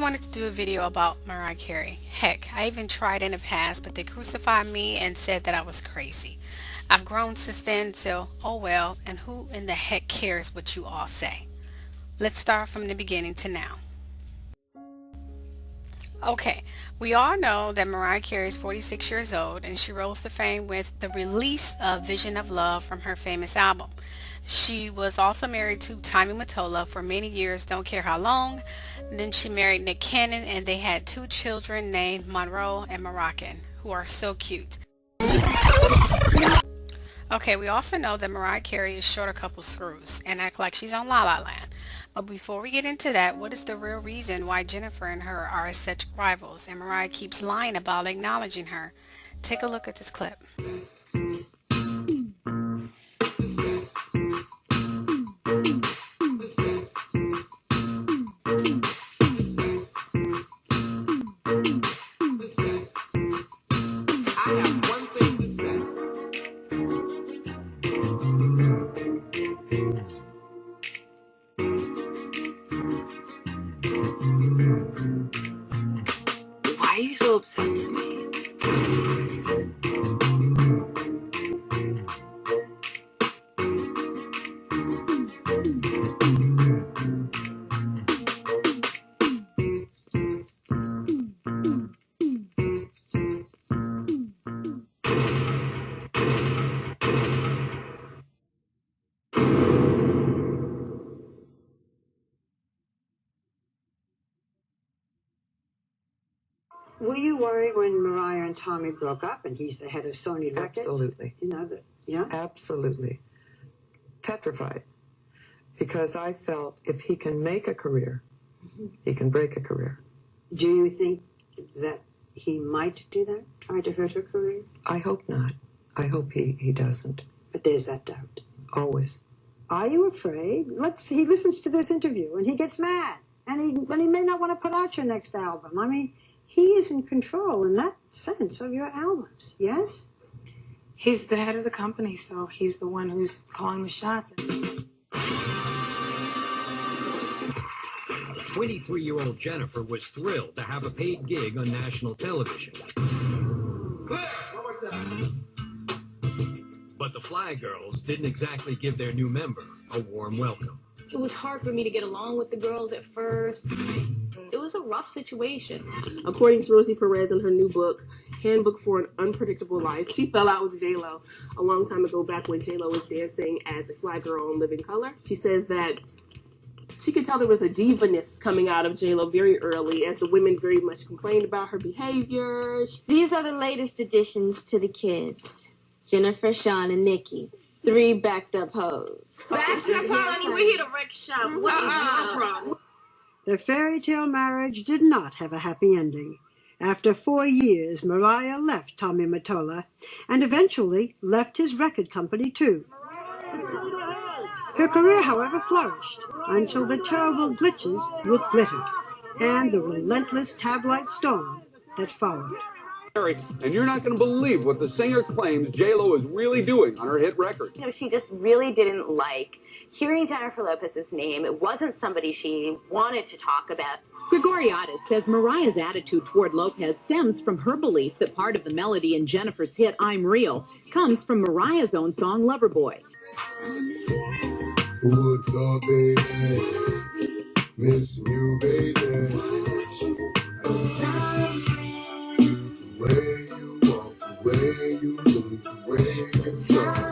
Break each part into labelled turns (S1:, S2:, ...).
S1: wanted to do a video about Mariah Carey. Heck, I even tried in the past, but they crucified me and said that I was crazy. I've grown since then, so oh well, and who in the heck cares what you all say? Let's start from the beginning to now. Okay, we all know that Mariah Carey is 46 years old and she rose to fame with the release of Vision of Love from her famous album. She was also married to Tommy Mottola for many years, don't care how long. And then she married Nick Cannon and they had two children named Monroe and Moroccan, who are so cute. Okay, we also know that Mariah Carey is short a couple screws and act like she's on La La Land. But before we get into that, what is the real reason why Jennifer and her are such rivals and Mariah keeps lying about acknowledging her? Take a look at this clip.
S2: I have one thing to say. Why are you so obsessed with me?
S3: Were you worried when Mariah and Tommy broke up and he's the head of Sony Records?
S2: Absolutely.
S3: You know, yeah?
S2: Absolutely. Petrified. Because I felt if he can make a career, he can break a career.
S3: Do you think that he might do that? Try to hurt her career?
S2: I hope not. I hope he doesn't.
S3: But there's that doubt.
S2: Always.
S3: Are you afraid? He listens to this interview and he gets mad. And he may not want to put out your next album. I mean, he is in control in that sense of your albums, yes?
S4: He's the head of the company, so he's the one who's calling the shots.
S5: 23-year-old Jennifer was thrilled to have a paid gig on national television. But the Fly Girls didn't exactly give their new member a warm welcome.
S6: It was hard for me to get along with the girls at first. It was a rough situation.
S7: According to Rosie Perez in her new book, Handbook for an Unpredictable Life, she fell out with J-Lo a long time ago, back when J-Lo was dancing as a fly girl on Living Color. She says that she could tell there was a divaness coming out of J-Lo very early, as the women very much complained about her behavior.
S8: These are the latest additions to the kids. Jennifer, Sean, and Nikki. 3 backed up hoes.
S6: Backed up, honey, we're here to wreck shop. What is your problem?
S3: Their fairy tale marriage did not have a happy ending. After 4 years, Mariah left Tommy Mottola and eventually left his record company too. Her career, however, flourished until the terrible glitches with glitter and the relentless tabloid storm that followed.
S9: And you're not going to believe what the singer claims J-Lo is really doing on her hit record.
S10: You know, she just really didn't like hearing Jennifer Lopez's name. It wasn't somebody she wanted to talk about.
S11: Gregoriadis says Mariah's attitude toward Lopez stems from her belief that part of the melody in Jennifer's hit I'm Real comes from Mariah's own song Loverboy.
S12: Would your baby miss you, baby? The way you walk, the way you look, the way you talk.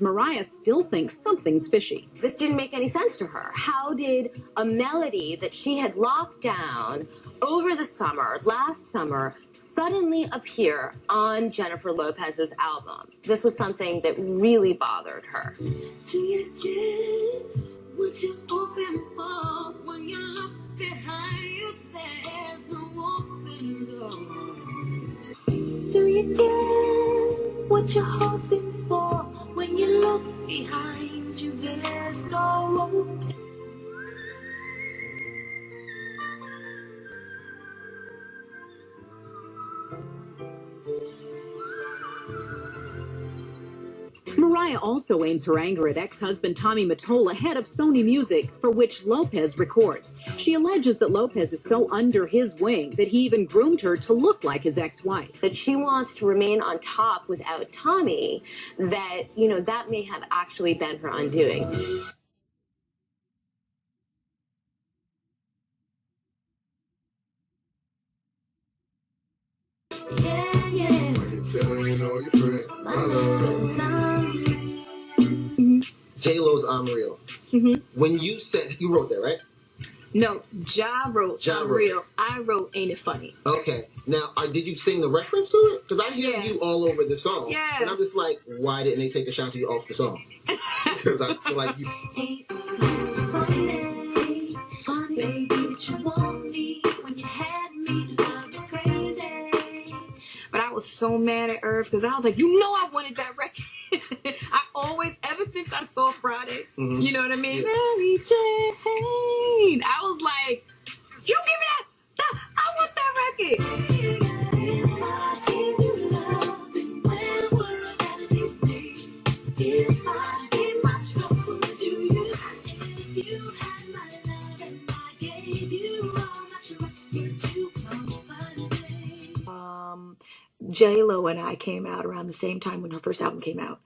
S11: Mariah still thinks something's fishy.
S10: This didn't make any sense to her. How did a melody that she had locked down over the summer, last summer, suddenly appear on Jennifer Lopez's album? This was something that really bothered her.
S13: Do you get what you're hoping for when you look behind you? There's no open door. Do you get what you're hoping for when you look behind you? There's no open.
S11: Mariah also aims her anger at ex-husband Tommy Mottola, head of Sony Music, for which Lopez records. She alleges that Lopez is so under his wing that he even groomed her to look like his ex-wife.
S10: That she wants to remain on top without Tommy, that, that may have actually been her undoing.
S14: J-Lo's I'm Real. When you said, you wrote that, right?
S6: No, Ja wrote I'm Real. I wrote Ain't It Funny.
S14: Okay. Now, did you sing the reference to it? Because I hear you all over the song.
S6: Yeah.
S14: And I'm just like, why didn't they take a shot to you off the song? Because I feel like you...
S13: Ain't funny, funny, baby, that you want me when you had me. Love is crazy.
S4: But I was so mad at Irv because I was like, I wanted that record. I always, ever since I saw Friday, you know what I mean?
S14: Yeah.
S4: Mary Jane. I was like, you give me that. I want that record.
S13: If I gave you love, then where would that leave me? If I gave my trust, would you use it? If you had my love and I gave you all my trust, would you come find me?
S15: J-Lo and I came out around the same time when her first album came out.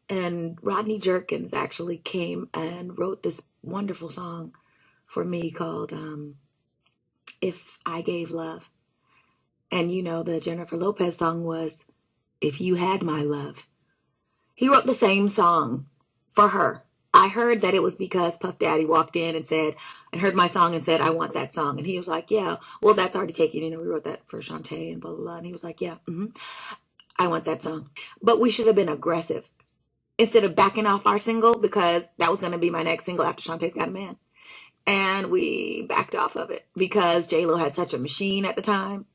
S15: And Rodney Jerkins actually came and wrote this wonderful song for me called If I Gave Love. And the Jennifer Lopez song was If You Had My Love. He wrote the same song for her. I heard that it was because Puff Daddy walked in and heard my song and said, I want that song. And he was like, yeah, well, that's already taken. We wrote that for Shantae and blah, blah, blah. And he was like, yeah, I want that song. But we should have been aggressive instead of backing off our single, because that was going to be my next single after Shantae's Got a Man. And we backed off of it because J-Lo had such a machine at the time.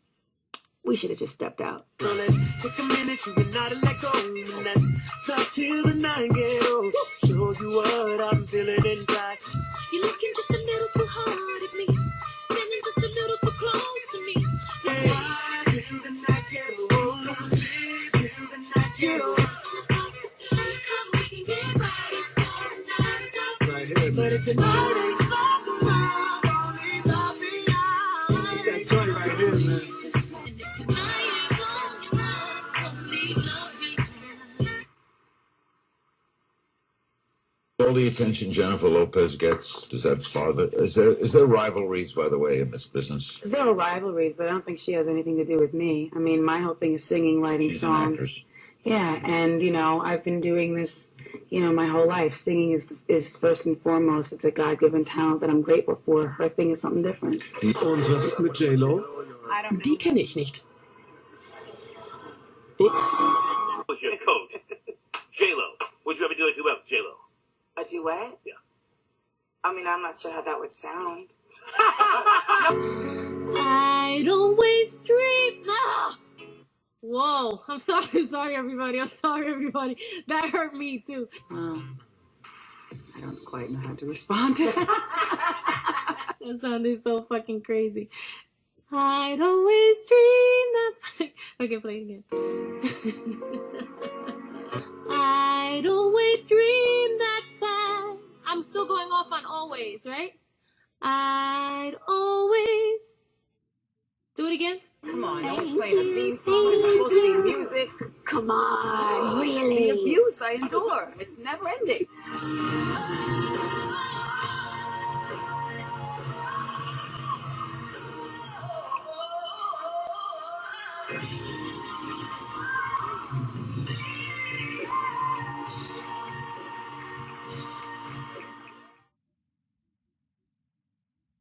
S15: We should have just stepped out.
S16: So let's take a minute, you and not let go. And let's talk till the night get old. Show you what I'm feeling inside.
S13: You're looking just a little too hard at me, standing just a little too close to me.
S16: Hey, till the night get old. Till the night get old. Right here, but it's tonight ain't long around. Only love me out. It's that joint right here, man.
S17: All the attention Jennifer Lopez gets, does that bother? Is there rivalries, by the way, in this business?
S4: There are rivalries, but I don't think she has anything to do with me. I mean, my whole thing is singing, writing
S17: She's an
S4: songs.
S17: actress.
S4: Yeah, and I've been doing this, my whole life. Singing is first and foremost. It's a God-given talent that I'm grateful for. Her thing is something different.
S16: Und was ist mit J-Lo? Die kenne ich nicht. Oops.
S18: Was your coach, J-Lo? Would you ever do a duet with J-Lo?
S4: A duet?
S18: Yeah.
S4: I mean, I'm not sure how that would sound.
S13: I'd always dream. Ah! Whoa, I'm sorry everybody. That hurt me too.
S4: I don't quite know how to respond to that.
S13: That sounded so fucking crazy. I'd always dream that. Okay, play it again. I'd always dream that far. I'm still going off on always, right? I'd always. Do it again.
S4: Come on, don't play the theme song. It's supposed to be music. Come on, really? The abuse I endure. It's never ending.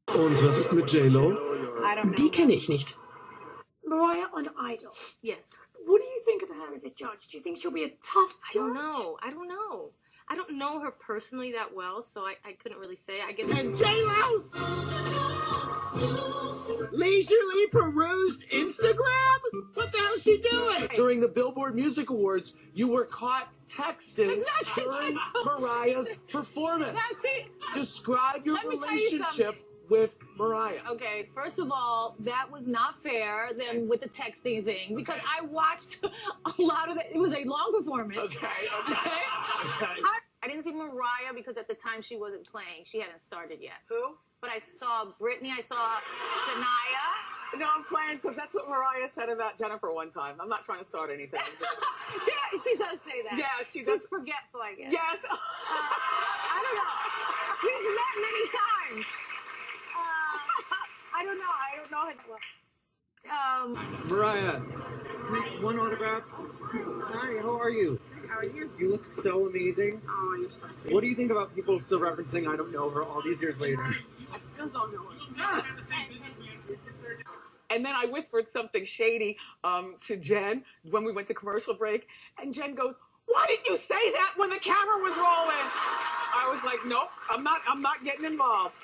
S16: Und was ist mit J-Lo? Die kenne ich nicht.
S19: Mariah on Idol.
S6: Yes.
S19: What do you think of her as a judge? Do you think she'll be a tough judge?
S6: I don't know. I don't know her personally that well, so I couldn't really say. I get
S20: And J-Lo leisurely perused Instagram? What the hell is she doing?
S16: During the Billboard Music Awards, you were caught texting during Mariah's performance.
S19: That's it.
S16: Describe your
S19: Let me tell you
S16: relationship
S21: with Mariah.
S6: Okay, first of all, that was not fair then with the texting thing because I watched a lot of it. It was a long performance.
S21: Okay.
S6: I didn't see Mariah because at the time she wasn't playing. She hadn't started yet.
S2: Who?
S6: But I saw Brittany, I saw Shania.
S2: No, I'm playing because that's what Mariah said about Jennifer one time. I'm not trying to start anything.
S6: she does say that.
S2: Yeah, she
S6: She's
S2: does.
S6: forgetful, I guess.
S2: Yes.
S6: I don't know. We've met many times. I don't know. I don't know how to.
S21: Mariah, one autograph. Hi, how are you?
S2: How are you?
S21: You look so amazing.
S2: Oh, you're so sweet.
S21: What do you think about people still referencing I don't know her all these years later?
S2: I still don't know her. And then I whispered something shady to Jen when we went to commercial break, and Jen goes, "Why didn't you say that when the camera was rolling?" I was like, "Nope, I'm not getting involved.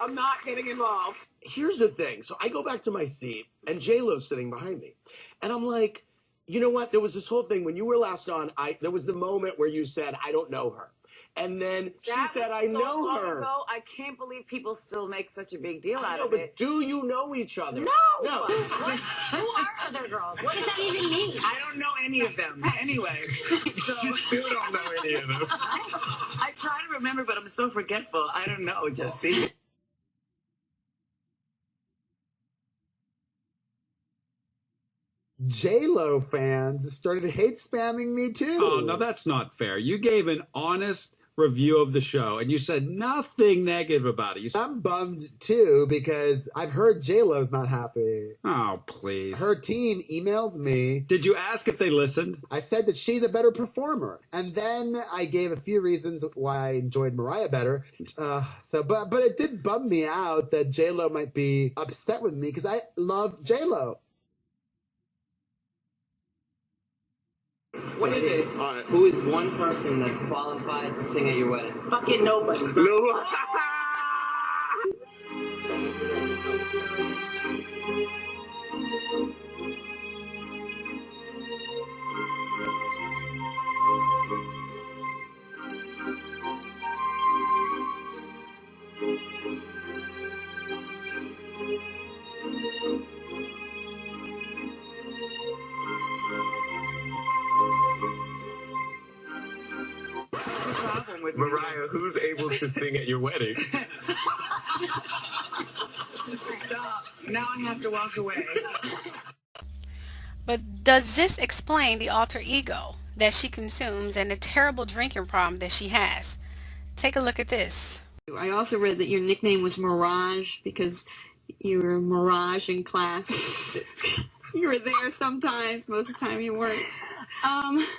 S2: I'm not getting involved."
S21: Here's the thing. So I go back to my seat, and J-Lo's sitting behind me. And I'm like, you know what? There was this whole thing. When you were last on, there was the moment where you said, I don't know her. And then she said, I know her.
S22: Ago, I can't believe people still make such a big deal out
S21: No,
S22: of
S21: but
S22: it.
S21: do you know each other?
S22: No.
S21: What?
S22: Who are other girls? What does that even mean?
S2: I don't know any of them. Anyway. So,
S21: You still don't know any of them.
S22: I try to remember, but I'm so forgetful. I don't know, Jesse.
S23: J-Lo fans started hate spamming me too.
S24: Oh, no, that's not fair. You gave an honest review of the show and you said nothing negative about it.
S23: I'm bummed too because I've heard J-Lo's not happy.
S24: Oh, please.
S23: Her team emailed me.
S24: Did you ask if they listened?
S23: I said that she's a better performer. And then I gave a few reasons why I enjoyed Mariah better. But it did bum me out that J-Lo might be upset with me because I love J-Lo.
S2: what is it?
S25: Who is one person that's qualified to sing at your wedding?
S2: Fucking nobody.
S21: No.
S2: With
S21: Mariah, who's able to sing at your wedding?
S2: Stop. Now I have to walk away.
S1: But does this explain the alter ego that she consumes and the terrible drinking problem that she has? Take a look at this.
S26: I also read that your nickname was Mirage because you were Mirage in class. You were there sometimes, most of the time you weren't.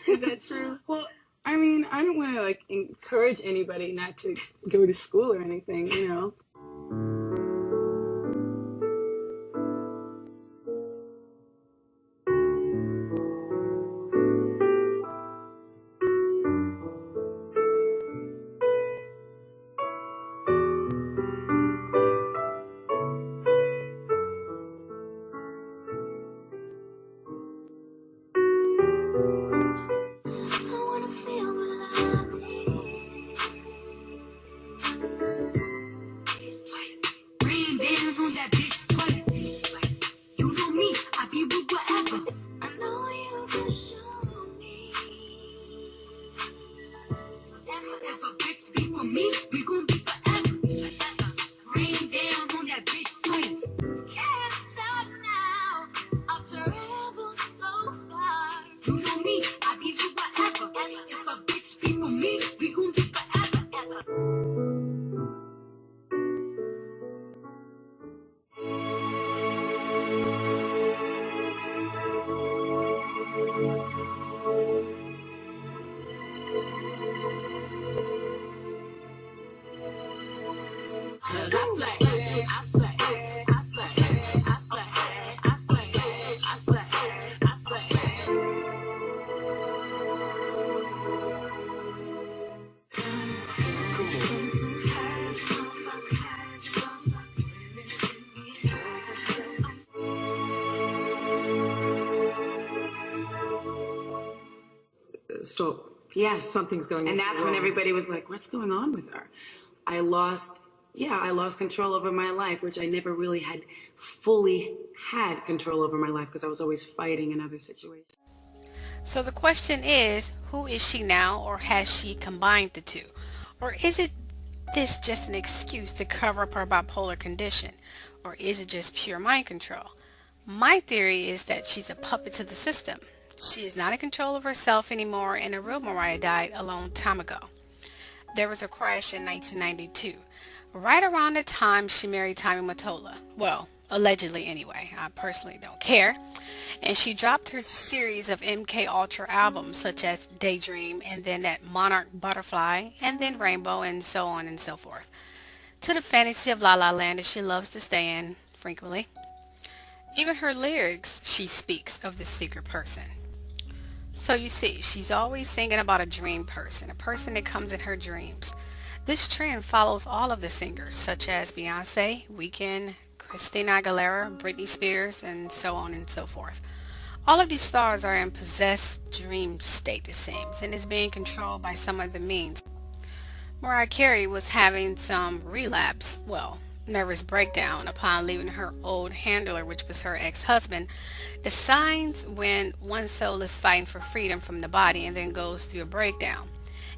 S26: Is that true?
S27: Well, I mean, I don't want to encourage anybody not to go to school or anything, you know.
S2: Stop.
S4: Yes.
S2: Something's going on.
S4: And that's when everybody was like, what's going on with her? I lost yeah, I lost control over my life, which I never really had fully had control over my life because I was always fighting in other situations.
S1: So the question is, who is she now, or has she combined the two? Or is it this just an excuse to cover up her bipolar condition? Or is it just pure mind control? My theory is that she's a puppet to the system. She is not in control of herself anymore, and the real Mariah died a long time ago. There was a crash in 1992, right around the time she married Tommy Mottola. Well, allegedly anyway. I personally don't care. And she dropped her series of MK Ultra albums such as Daydream, and then that Monarch Butterfly, and then Rainbow, and so on and so forth, to the fantasy of La La Land that she loves to stay in frequently. Even her lyrics, she speaks of this secret person. So you see, she's always singing about a dream person, a person that comes in her dreams. This trend follows all of the singers, such as Beyonce, Weeknd, Christina Aguilera, Britney Spears, and so on and so forth. All of these stars are in possessed dream state, it seems, and is being controlled by some of the means. Mariah Carey was having some relapse, well, nervous breakdown upon leaving her old handler, which was her ex-husband. The signs when one soul is fighting for freedom from the body and then goes through a breakdown,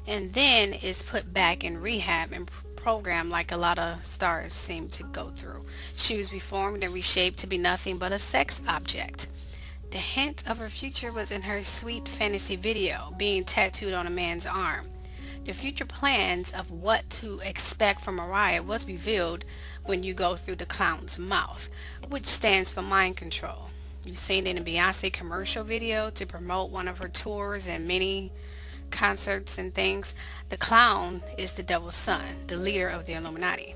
S1: and then is put back in rehab and programmed like a lot of stars seem to go through. She was reformed and reshaped to be nothing but a sex object. The hint of her future was in her sweet fantasy video being tattooed on a man's arm. The future plans of what to expect from Mariah was revealed when you go through the clown's mouth, which stands for mind control. You've seen it in a Beyonce commercial video to promote one of her tours and many concerts and things. The clown is the devil's son, the leader of the Illuminati.